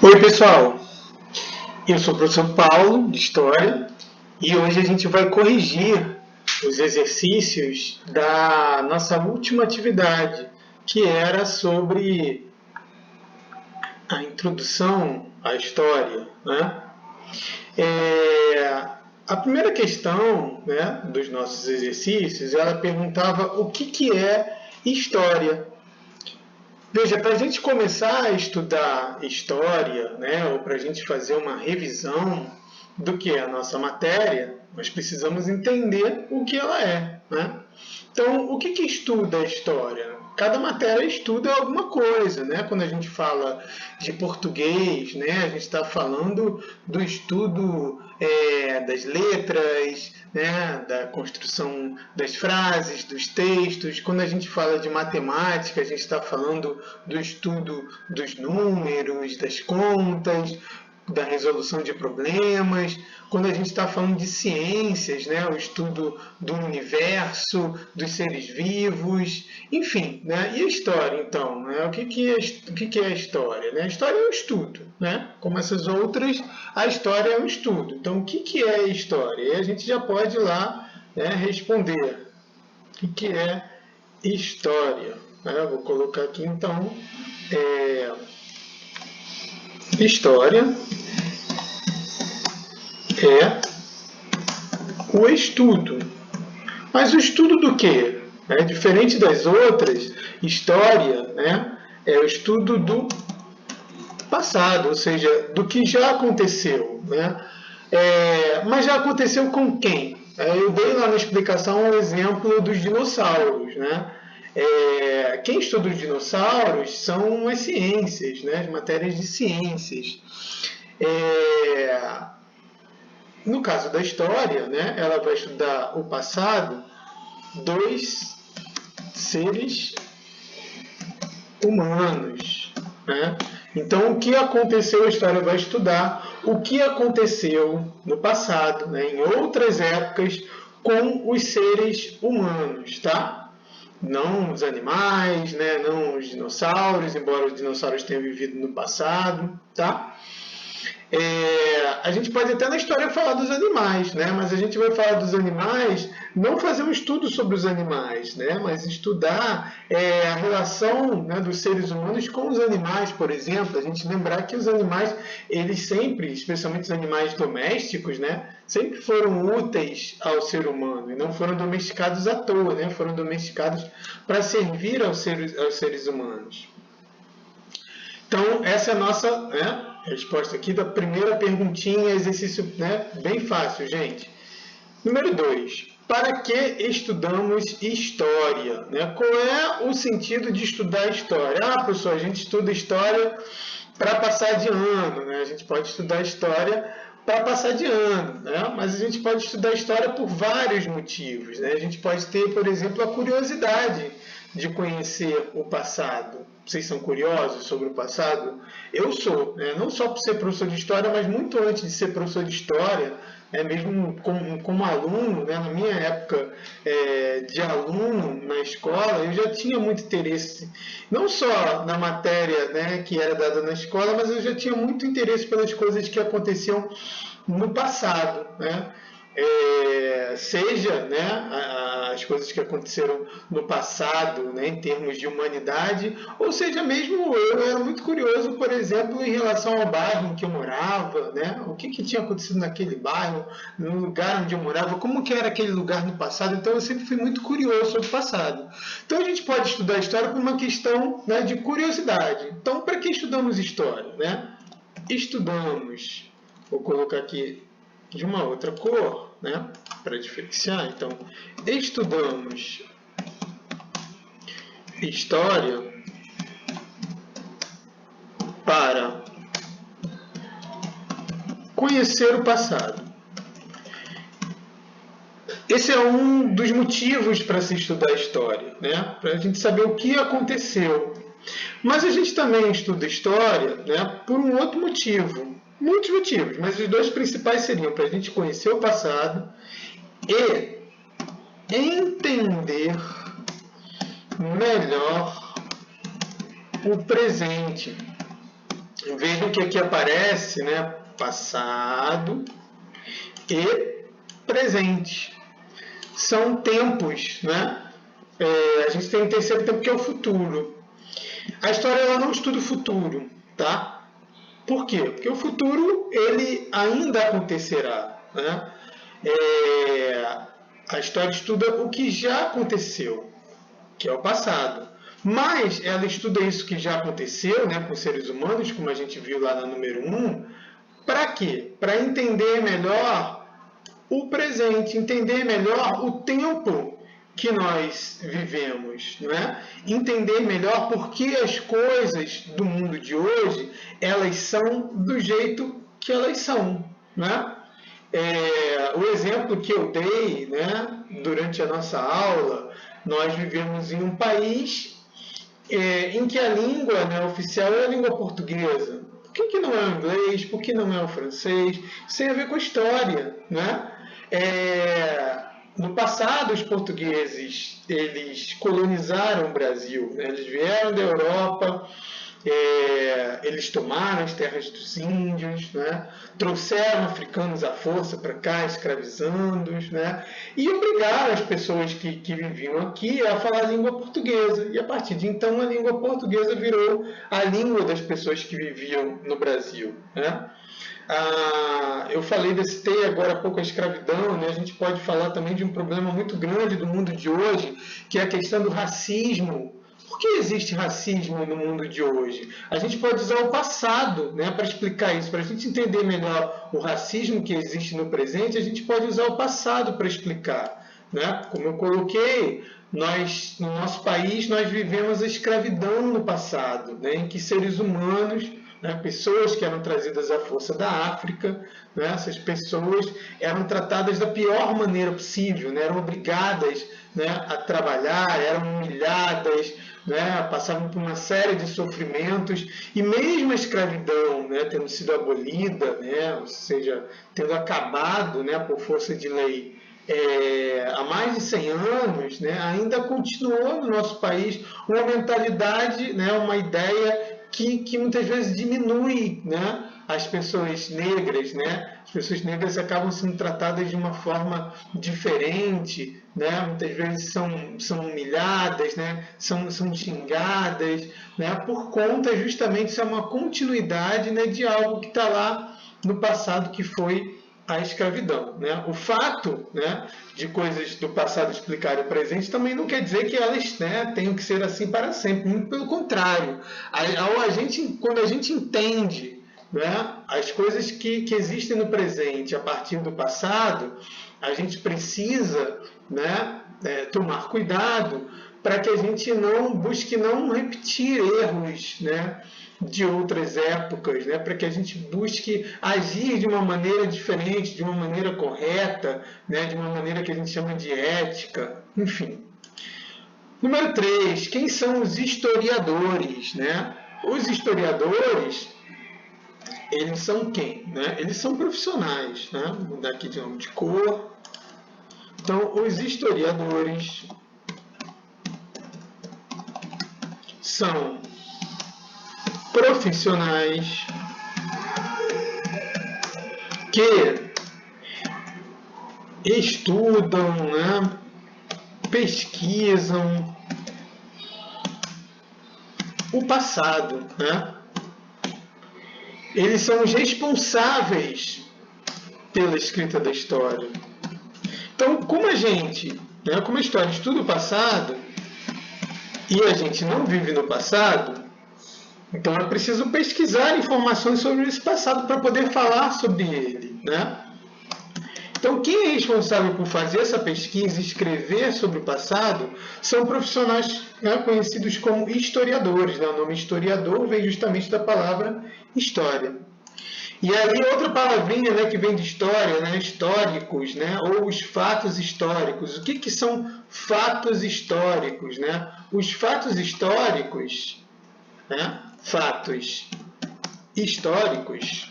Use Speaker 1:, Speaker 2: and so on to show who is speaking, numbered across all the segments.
Speaker 1: Oi, pessoal. Eu sou o professor Paulo, de História, e hoje a gente vai corrigir os exercícios da nossa última atividade, que era sobre a introdução à história, né? A primeira questão, né, dos nossos exercícios, ela perguntava o que é história. Veja, para a gente começar a estudar história, né, ou para a gente fazer uma revisão do que é a nossa matéria, nós precisamos entender o que ela é, né? Então, o que estuda a história? Cada matéria estuda alguma coisa, né? Quando a gente fala de português, né, a gente está falando do estudo das letras, né, da construção das frases, dos textos. Quando a gente fala de matemática, a gente está falando do estudo dos números, das contas, da resolução de problemas. Quando a gente está falando de ciências, né, o estudo do universo, dos seres vivos, enfim, né? E a história, então, né? O que é a história? Né? A história é um estudo, né? Como essas outras, a história é um estudo. Então, o que é a história? E a gente já pode ir lá, né, responder. O que é história? Né? Vou colocar aqui, então, história é o estudo. Mas o estudo do quê? Diferente das outras, história, né, é o estudo do passado, ou seja, do que já aconteceu. Né? Mas já aconteceu com quem? Eu dei lá na explicação um exemplo dos dinossauros. Né? Quem estuda os dinossauros são as ciências, né? As matérias de ciências. No caso da história, né, ela vai estudar o passado dos seres humanos. Né? Então, o que aconteceu, a história vai estudar o que aconteceu no passado, né, em outras épocas, com os seres humanos, tá? Não os animais, né, não os dinossauros, embora os dinossauros tenham vivido no passado, tá? A gente pode até na história falar dos animais, né? Mas a gente vai falar dos animais, não fazer um estudo sobre os animais, né? Mas estudar a relação, né, dos seres humanos com os animais, por exemplo. A gente lembrar que os animais, eles sempre, especialmente os animais domésticos, né, sempre foram úteis ao ser humano e não foram domesticados à toa, né? Foram domesticados para servir aos seres humanos. Então, essa é a nossa, né, resposta aqui da primeira perguntinha, exercício, né, bem fácil, gente. Número 2. Para que estudamos história? Né? Qual é o sentido de estudar história? Professor, a gente estuda história para passar de ano. Né? A gente pode estudar história para passar de ano, né? Mas a gente pode estudar história por vários motivos. Né? A gente pode ter, por exemplo, a curiosidade de conhecer o passado. Vocês são curiosos sobre o passado? Eu sou, né? Não só por ser professor de história, mas muito antes de ser professor de história, mesmo como aluno, né? Na minha época de aluno na escola, eu já tinha muito interesse, não só na matéria, né, que era dada na escola, mas eu já tinha muito interesse pelas coisas que aconteciam no passado. Né? Seja, né, as coisas que aconteceram no passado, né, em termos de humanidade, ou seja, mesmo eu era muito curioso, por exemplo, em relação ao bairro em que eu morava, né, o que tinha acontecido naquele bairro, no lugar onde eu morava, como que era aquele lugar no passado. Então eu sempre fui muito curioso sobre o passado. Então a gente pode estudar a história por uma questão, né, de curiosidade. Então, para que estudamos história? Né? Estudamos, vou colocar aqui de uma outra cor, né, para diferenciar. Então, estudamos história para conhecer o passado. Esse é um dos motivos para se estudar história, né, para a gente saber o que aconteceu. Mas a gente também estuda história, né, por um outro motivo. Muitos motivos, mas os dois principais seriam para a gente conhecer o passado e entender melhor o presente. Vejam que aqui aparece, né, passado e presente. São tempos, né? A gente tem um terceiro tempo que é o futuro. A história ela não estuda o futuro, tá? Por quê? Porque o futuro ele ainda acontecerá, né? A história estuda o que já aconteceu, que é o passado. Mas ela estuda isso que já aconteceu, né, com seres humanos, como a gente viu lá na número 1, para quê? Para entender melhor o presente, entender melhor o tempo que nós vivemos, né? Entender melhor por que as coisas do mundo de hoje elas são do jeito que elas são, né? O exemplo que eu dei, né, durante a nossa aula, nós vivemos em um país em que a língua, né, oficial é a língua portuguesa. Por que não é o inglês? Por que não é o francês? Isso tem a ver com a história, né? No passado, os portugueses eles colonizaram o Brasil, né? Eles vieram da Europa, eles tomaram as terras dos índios, né? Trouxeram africanos à força para cá, escravizando-os, né? E obrigaram as pessoas que viviam aqui a falar a língua portuguesa. E a partir de então, a língua portuguesa virou a língua das pessoas que viviam no Brasil, né? Eu citei agora há pouco a escravidão, né? A gente pode falar também de um problema muito grande do mundo de hoje, que é a questão do racismo. Por que existe racismo no mundo de hoje? A gente pode usar o passado, né, para explicar isso. Para a gente entender melhor o racismo que existe no presente, a gente pode usar o passado para explicar, né? Como eu coloquei, no nosso país, nós vivemos a escravidão no passado, né, em que seres humanos, né, pessoas que eram trazidas à força da África, né, essas pessoas eram tratadas da pior maneira possível, né, eram obrigadas, né, a trabalhar, eram humilhadas, né, passavam por uma série de sofrimentos, e mesmo a escravidão, né, tendo sido abolida, né, ou seja, tendo acabado, né, por força de lei, há mais de 100 anos, né, ainda continuou no nosso país uma mentalidade, né, uma ideia que muitas vezes diminui, né, as pessoas negras, né? As pessoas negras acabam sendo tratadas de uma forma diferente, né? Muitas vezes são humilhadas, né? São xingadas, né? Por conta justamente, isso é uma continuidade, né, de algo que está lá no passado, que foi a escravidão, né? O fato, né, de coisas do passado explicarem o presente também não quer dizer que elas, né, tenham que ser assim para sempre. Muito pelo contrário. Quando a gente entende, né, as coisas que existem no presente a partir do passado, a gente precisa, né, tomar cuidado para que a gente não busque não repetir erros, né, de outras épocas, né, para que a gente busque agir de uma maneira diferente, de uma maneira correta, né, de uma maneira que a gente chama de ética, enfim. Número 3, quem são os historiadores, né? Os historiadores, eles são quem, né? Eles são profissionais, né? Vou mudar aqui de nome de cor. Então, os historiadores são profissionais que estudam, né, pesquisam o passado, né? Eles são os responsáveis pela escrita da história. Então, como a história estuda o passado e a gente não vive no passado, então é preciso pesquisar informações sobre esse passado para poder falar sobre ele, né? Então, quem é responsável por fazer essa pesquisa e escrever sobre o passado são profissionais, né, conhecidos como historiadores, né? O nome historiador vem justamente da palavra história. E aí outra palavrinha, né, que vem de história, né, históricos, né, ou os fatos históricos. O que são fatos históricos, né? Os fatos históricos, né, fatos históricos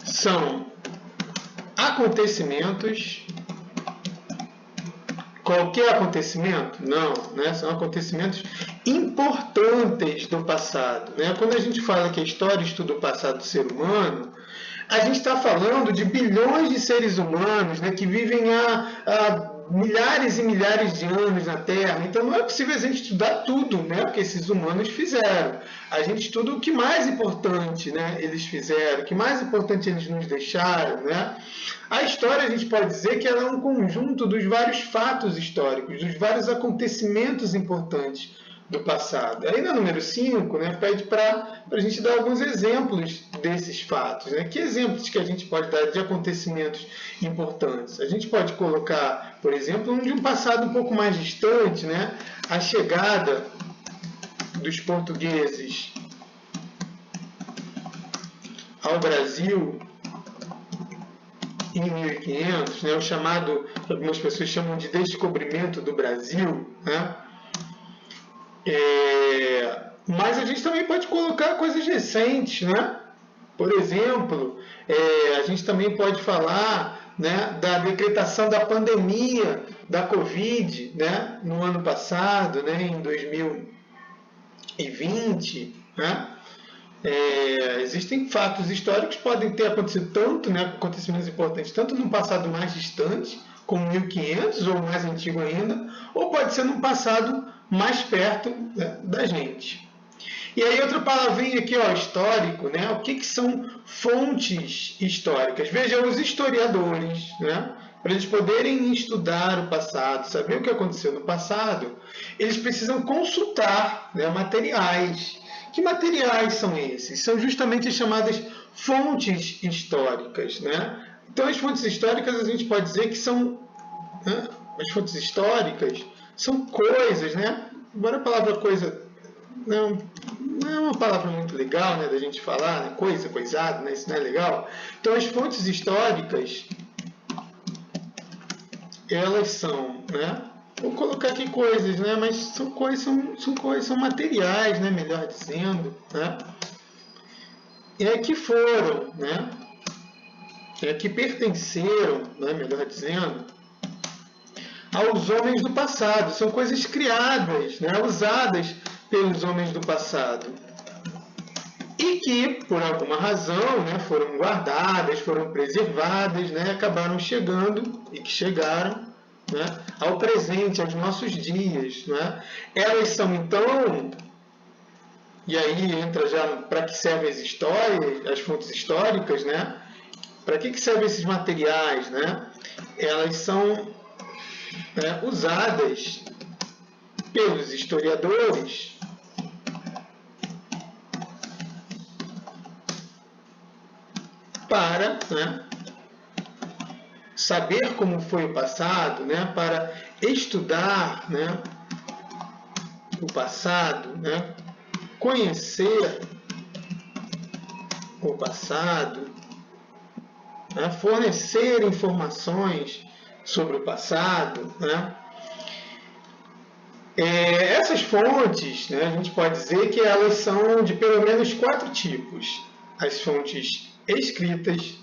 Speaker 1: são acontecimentos qualquer acontecimento? Não, né? São acontecimentos importantes do passado, né? Quando a gente fala que a história estuda o passado do ser humano, a gente está falando de bilhões de seres humanos, né, que vivem há milhares e milhares de anos na Terra. Então não é possível a gente estudar tudo, né, que esses humanos fizeram. A gente estuda o que mais importante, né, eles fizeram, o que mais importante eles nos deixaram. Né? A história, a gente pode dizer que ela é um conjunto dos vários fatos históricos, dos vários acontecimentos importantes do passado. Aí na número 5, né, pede para a gente dar alguns exemplos desses fatos. Né? Que exemplos que a gente pode dar de acontecimentos importantes? A gente pode colocar, por exemplo, de um passado um pouco mais distante, né? A chegada dos portugueses ao Brasil em 1500, né? O chamado, algumas pessoas chamam de descobrimento do Brasil, né? Mas a gente também pode colocar coisas recentes, né? Por exemplo, a gente também pode falar, né, da decretação da pandemia da Covid, né, no ano passado, né, em 2020. Né? Existem fatos históricos que podem ter acontecido tanto, né, acontecimentos importantes, tanto num passado mais distante, como 1500 ou mais antigo ainda, ou pode ser num passado mais perto, né, da gente. E aí outra palavrinha aqui, ó, histórico, né? O que são fontes históricas? Veja, os historiadores, né? Para eles poderem estudar o passado, saber o que aconteceu no passado, eles precisam consultar, né, materiais. Que materiais são esses? São justamente as chamadas fontes históricas, né? Então, as fontes históricas a gente pode dizer que são, né, as fontes históricas são coisas, né? Embora a palavra coisa não é uma palavra muito legal, né, da gente falar, né? Coisa, coisado, né? Isso não é legal. Então, as fontes históricas, elas são, né? Vou colocar aqui coisas, né? Mas são coisas, são materiais, né? Melhor dizendo, né? Que foram, né? Que pertenceram, né? Melhor dizendo, aos homens do passado. São coisas criadas, né? Usadas pelos homens do passado. E que, por alguma razão, né, foram guardadas, foram preservadas, né, acabaram chegando, e que chegaram, né, ao presente, aos nossos dias. Né? Elas são, então, e aí entra já para que servem as histórias, as fontes históricas, né? Para que servem esses materiais? Né? Elas são, né, usadas pelos historiadores para, né, saber como foi o passado, né, para estudar, né, o passado, né, conhecer o passado, né, fornecer informações sobre o passado. Né. Essas fontes, né, a gente pode dizer que elas são de pelo menos 4 tipos. As fontes escritas,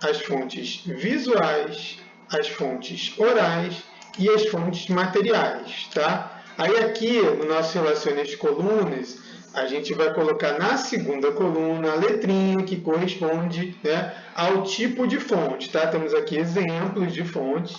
Speaker 1: as fontes visuais, as fontes orais e as fontes materiais. Tá? Aí aqui, no nosso Relacione as Colunas, a gente vai colocar na segunda coluna a letrinha que corresponde, né, ao tipo de fonte. Tá? Temos aqui exemplos de fontes.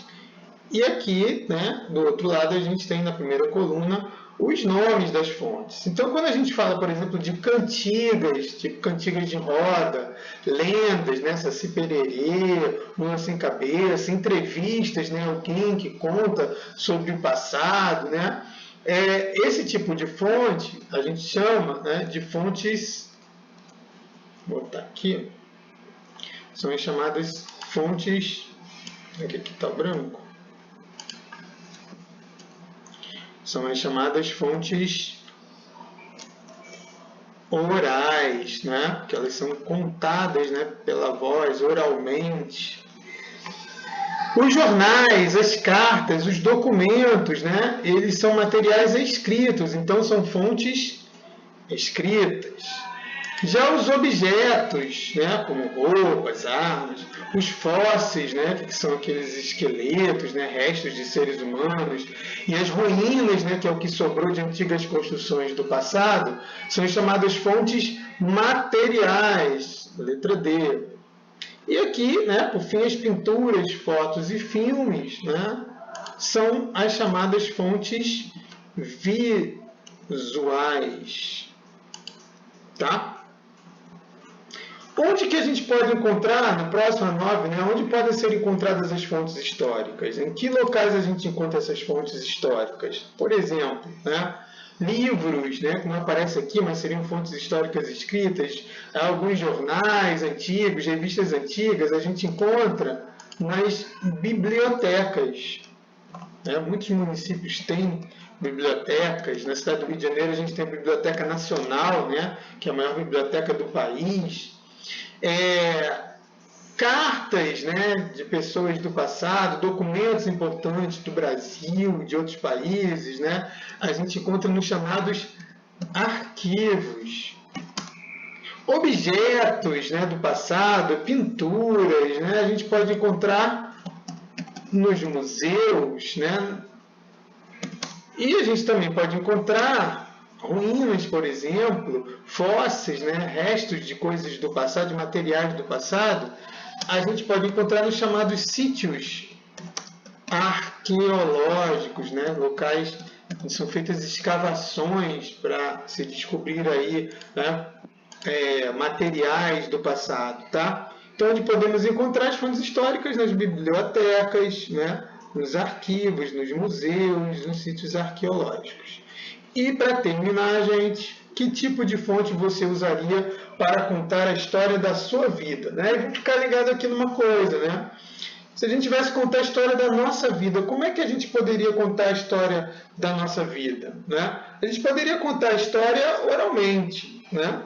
Speaker 1: E aqui, né, do outro lado, a gente tem na primeira coluna os nomes das fontes. Então, quando a gente fala, por exemplo, de cantigas, tipo cantigas de roda, lendas, né, Saci Pererê, Mula Sem Cabeça, entrevistas, né, alguém que conta sobre o passado, né, esse tipo de fonte a gente chama, né, de fontes, vou botar aqui, são as chamadas fontes, aqui está o branco, são as chamadas fontes orais, né? Que elas são contadas, né, pela voz, oralmente. Os jornais, as cartas, os documentos, né, eles são materiais escritos, então são fontes escritas. Já os objetos, né, como roupas, armas, os fósseis, né, que são aqueles esqueletos, né, restos de seres humanos, e as ruínas, né, que é o que sobrou de antigas construções do passado, são chamadas fontes materiais, letra D. E aqui, né, por fim, as pinturas, fotos e filmes, né, são as chamadas fontes visuais. Tá? Onde que a gente pode encontrar, no próximo 9, né, onde podem ser encontradas as fontes históricas? Em que locais a gente encontra essas fontes históricas? Por exemplo, né, livros, né, que não aparece aqui, mas seriam fontes históricas escritas, alguns jornais antigos, revistas antigas, a gente encontra nas bibliotecas. Né? Muitos municípios têm bibliotecas. Na cidade do Rio de Janeiro a gente tem a Biblioteca Nacional, né, que é a maior biblioteca do país. Cartas, né, de pessoas do passado, documentos importantes do Brasil, de outros países, né, a gente encontra nos chamados arquivos. Objetos, né, do passado, pinturas, né, a gente pode encontrar nos museus, né, e a gente também pode encontrar ruínas, por exemplo, fósseis, né, restos de coisas do passado, de materiais do passado, a gente pode encontrar nos chamados sítios arqueológicos, né, locais onde são feitas escavações para se descobrir aí, né, materiais do passado, tá? Então, onde podemos encontrar as fontes históricas nas bibliotecas, né, nos arquivos, nos museus, nos sítios arqueológicos. E para terminar, gente, que tipo de fonte você usaria para contar a história da sua vida? Né? E vamos ficar ligado aqui numa coisa, né? Se a gente tivesse que contar a história da nossa vida, como é que a gente poderia contar a história da nossa vida? Né? A gente poderia contar a história oralmente, né?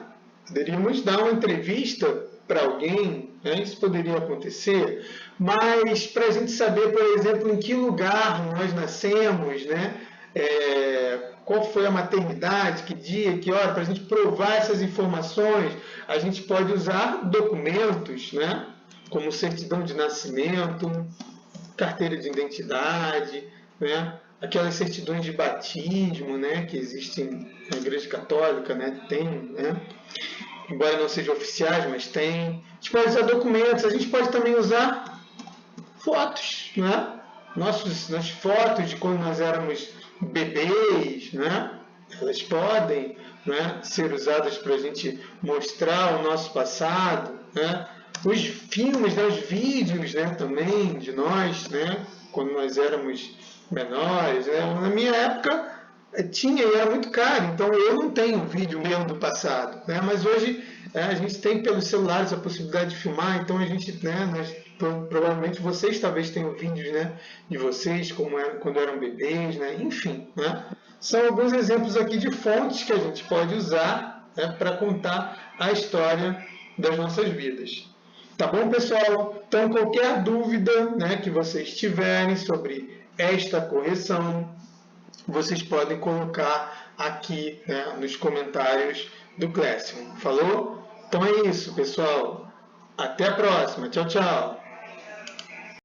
Speaker 1: Poderíamos dar uma entrevista para alguém, né? Isso poderia acontecer, mas para a gente saber, por exemplo, em que lugar nós nascemos, né? Qual foi a maternidade, que dia, que hora, para a gente provar essas informações, a gente pode usar documentos, né? Como certidão de nascimento, carteira de identidade, né? Aquelas certidões de batismo, né? Que existem na Igreja Católica, né? Tem, né? Embora não sejam oficiais, mas tem. A gente pode usar documentos, a gente pode também usar fotos, né? Nossas fotos de quando nós éramos bebês, né? Elas podem, né, ser usadas para a gente mostrar o nosso passado, né? Os filmes, né, os vídeos, né, também de nós, né, quando nós éramos menores, né? Na minha época tinha e era muito caro, então eu não tenho vídeo meu do passado, né? Mas hoje a gente tem pelos celulares a possibilidade de filmar, então a gente, né, provavelmente vocês talvez tenham vídeos, né, de vocês como quando eram bebês, né? Enfim, né? São alguns exemplos aqui de fontes que a gente pode usar, né, para contar a história das nossas vidas. Tá bom, pessoal? Então, qualquer dúvida, né, que vocês tiverem sobre esta correção, vocês podem colocar aqui, né, nos comentários do Classroom. Falou? Então é isso, pessoal. Até a próxima. Tchau, tchau.